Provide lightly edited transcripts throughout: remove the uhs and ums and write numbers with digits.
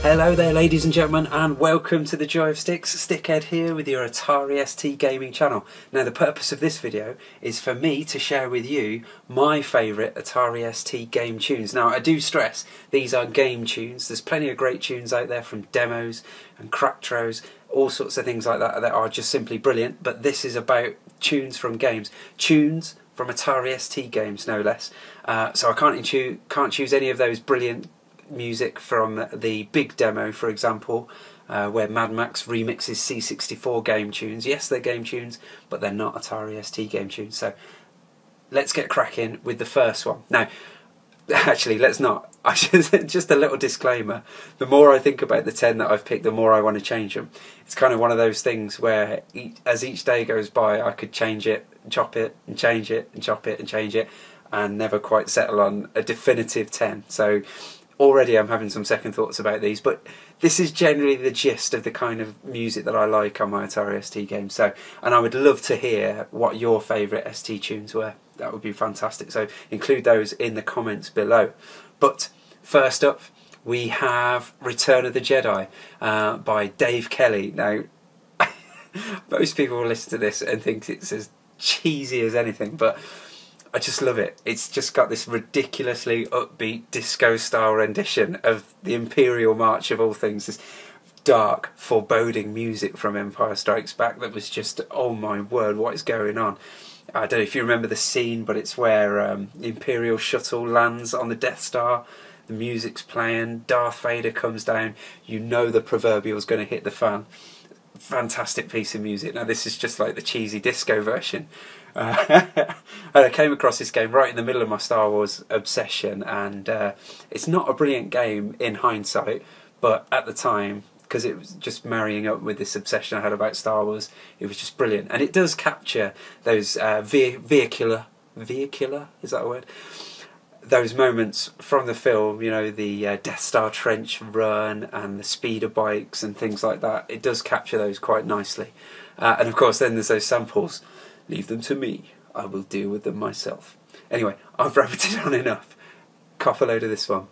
Hello there ladies and gentlemen, and welcome to the Joy of Sticks. Stickhead here with your Atari ST gaming channel. Now the purpose of this video is for me to share with you my favourite Atari ST game tunes. Now I do stress these are game tunes. There's plenty of great tunes out there from demos and cracktros, all sorts of things like that that are just simply brilliant, but this is about tunes from games. Tunes from Atari ST games, no less. So I can't choose any of those brilliant music from the big demo, for example, where Mad Max remixes C64 game tunes. Yes, they're game tunes, but they're not Atari ST game tunes. So let's get cracking with the first one. Now, actually, let's not. Just a little disclaimer. The more I think about the 10 that I've picked, the more I want to change them. It's kind of one of those things where as each day goes by, I could change it, chop it, and change it, and chop it, and change it, and never quite settle on a definitive 10. So already I'm having some second thoughts about these, but this is generally the gist of the kind of music that I like on my Atari ST games. So, and I would love to hear what your favourite ST tunes were. That would be fantastic. So include those in the comments below. But first up, we have Return of the Jedi by Dave Kelly. Now, most people will listen to this and think it's as cheesy as anything, but I just love it. It's just got this ridiculously upbeat disco-style rendition of the Imperial March of all things. This dark, foreboding music from Empire Strikes Back that was just, oh my word, what is going on? I don't know if you remember the scene, but it's where the Imperial shuttle lands on the Death Star. The music's playing, Darth Vader comes down. You know the proverbial's going to hit the fan. Fantastic piece of music. Now this is just like the cheesy disco version. And I came across this game right in the middle of my Star Wars obsession, and it's not a brilliant game in hindsight, but at the time, because it was just marrying up with this obsession I had about Star Wars, it was just brilliant. And it does capture those vehicular, is that a word? Those moments from the film, you know, the Death Star trench run and the speeder bikes and things like that. It does capture those quite nicely. And of course then there's those samples. Leave them to me, I will deal with them myself. Anyway, I've rabbited on enough. Cop a load of this one.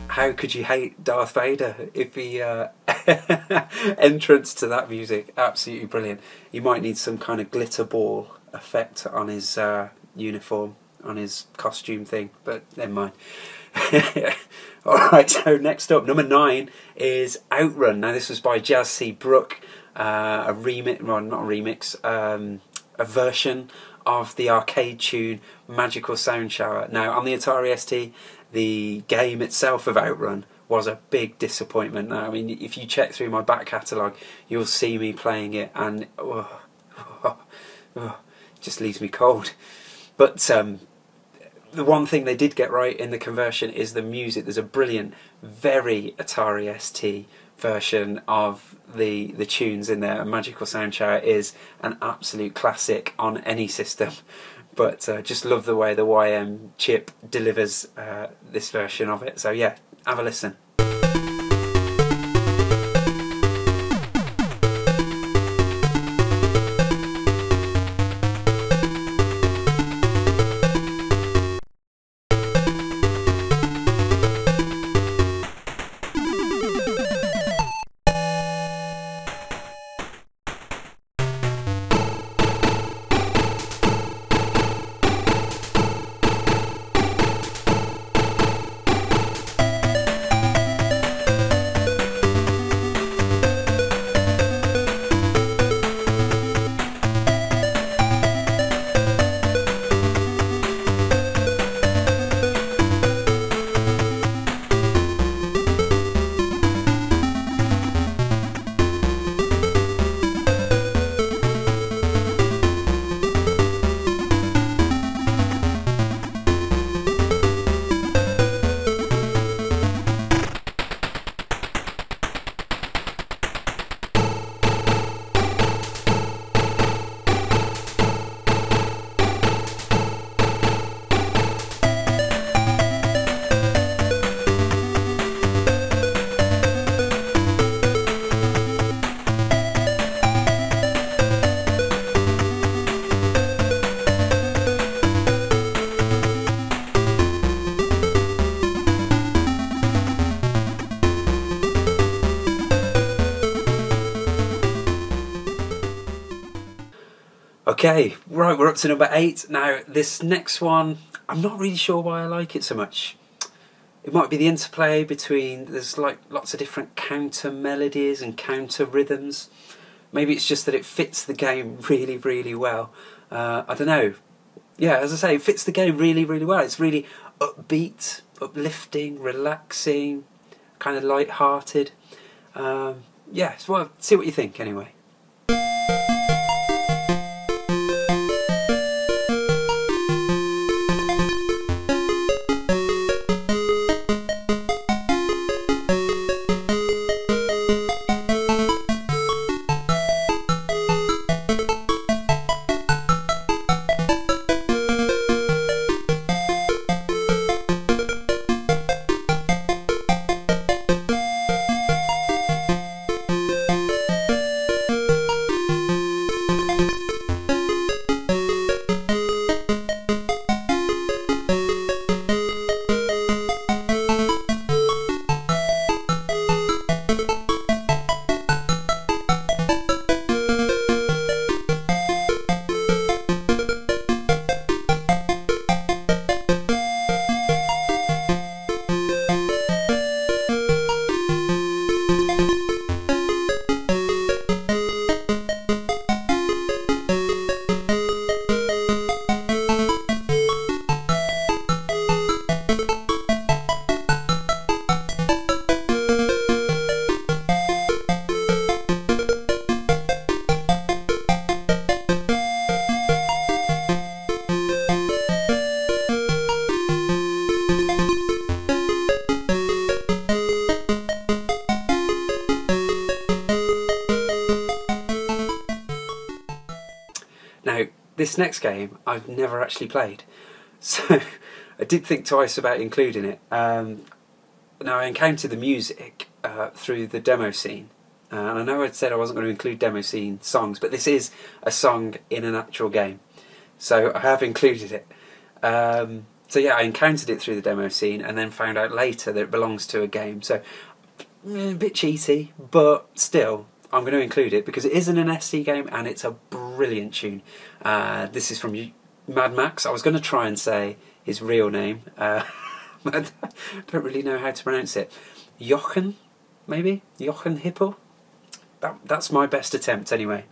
How could you hate Darth Vader if he entrance to that music? Absolutely brilliant. You might need some kind of glitter ball effect on his uniform, on his costume thing, but never mind. Alright, so next up, number 9 is OutRun. Now this was by Jazz C. Brooke, a remix, well not a remix, a version of the arcade tune Magical Sound Shower. Now on the Atari ST, the game itself of OutRun was a big disappointment. Now, I mean, if you check through my back catalogue, you'll see me playing it, and it just leaves me cold. But the one thing they did get right in the conversion is the music. There's a brilliant, very Atari ST version of the tunes in there. A Magical Sound Shower is an absolute classic on any system. But just love the way the YM chip delivers this version of it. So yeah, Have a listen. Okay, right, we're up to number 8. Now, this next one, I'm not really sure why I like it so much. It might be the interplay between, there's like lots of different counter melodies and counter rhythms. Maybe it's just that it fits the game really, really well. I don't know. Yeah, as I say, it fits the game really, really well. It's really upbeat, uplifting, relaxing, kind of light-hearted. Yeah, so well, see what you think anyway. Now, this next game I've never actually played, so I did think twice about including it. Now, I encountered the music through the demo scene, and I know I'd said I wasn't going to include demo scene songs, but this is a song in an actual game, so I have included it. So yeah, I encountered it through the demo scene and then found out later that it belongs to a game, so a bit cheaty, but still, I'm going to include it because it isn't an ST game and it's a brilliant tune. This is from Mad Max. I was going to try and say his real name, but I don't really know how to pronounce it. Jochen, maybe? Jochen Hippel? That's my best attempt anyway.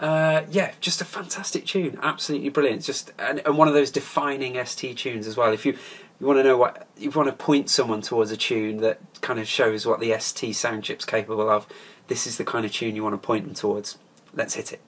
Yeah, just a fantastic tune, absolutely brilliant. Just and one of those defining ST tunes as well. If you want to know what, you want to point someone towards a tune that kind of shows what the ST sound chip's capable of, this is the kind of tune you want to point them towards. Let's hit it.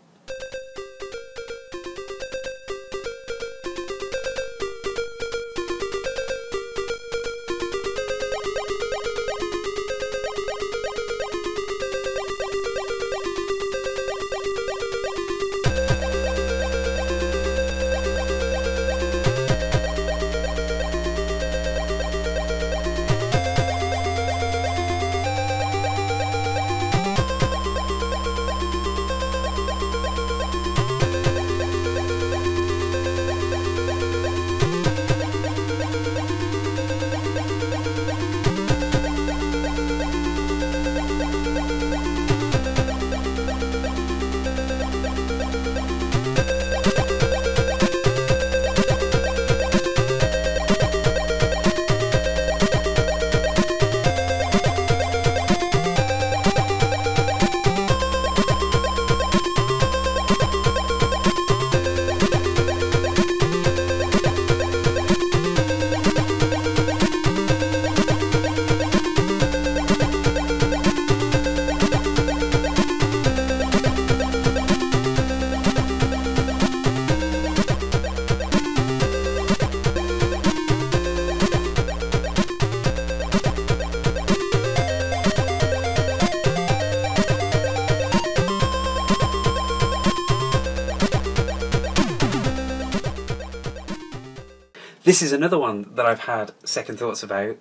This is another one that I've had second thoughts about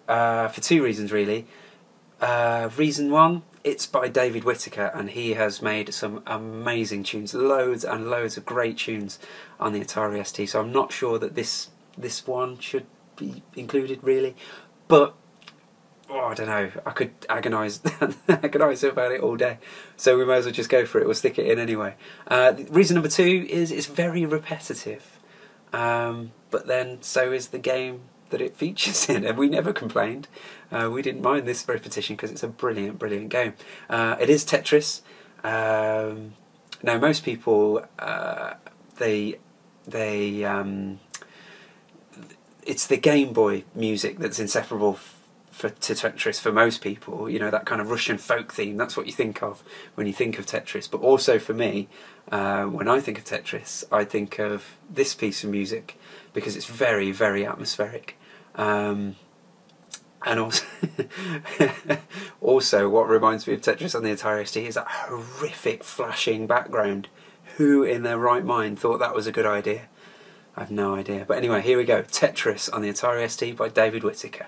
for two reasons really. Reason one, it's by David Whitaker, and he has made some amazing tunes, loads and loads of great tunes on the Atari ST, so I'm not sure that this one should be included really, but I don't know, I could agonise about it all day, so we might as well just go for it. We'll stick it in anyway. Reason number two is it's very repetitive, but then so is the game that it features in, and we never complained. We didn't mind this repetition because it's a brilliant, brilliant game. It is Tetris. Now most people, it's the Game Boy music that's inseparable to Tetris for most people. You know, that kind of Russian folk theme, that's what you think of when you think of Tetris. But also for me, when I think of Tetris, I think of this piece of music because it's very, very atmospheric. And also, also what reminds me of Tetris on the Atari ST is that horrific flashing background. Who in their right mind thought that was a good idea? I have no idea. But anyway, here we go. Tetris on the Atari ST by David Whitaker.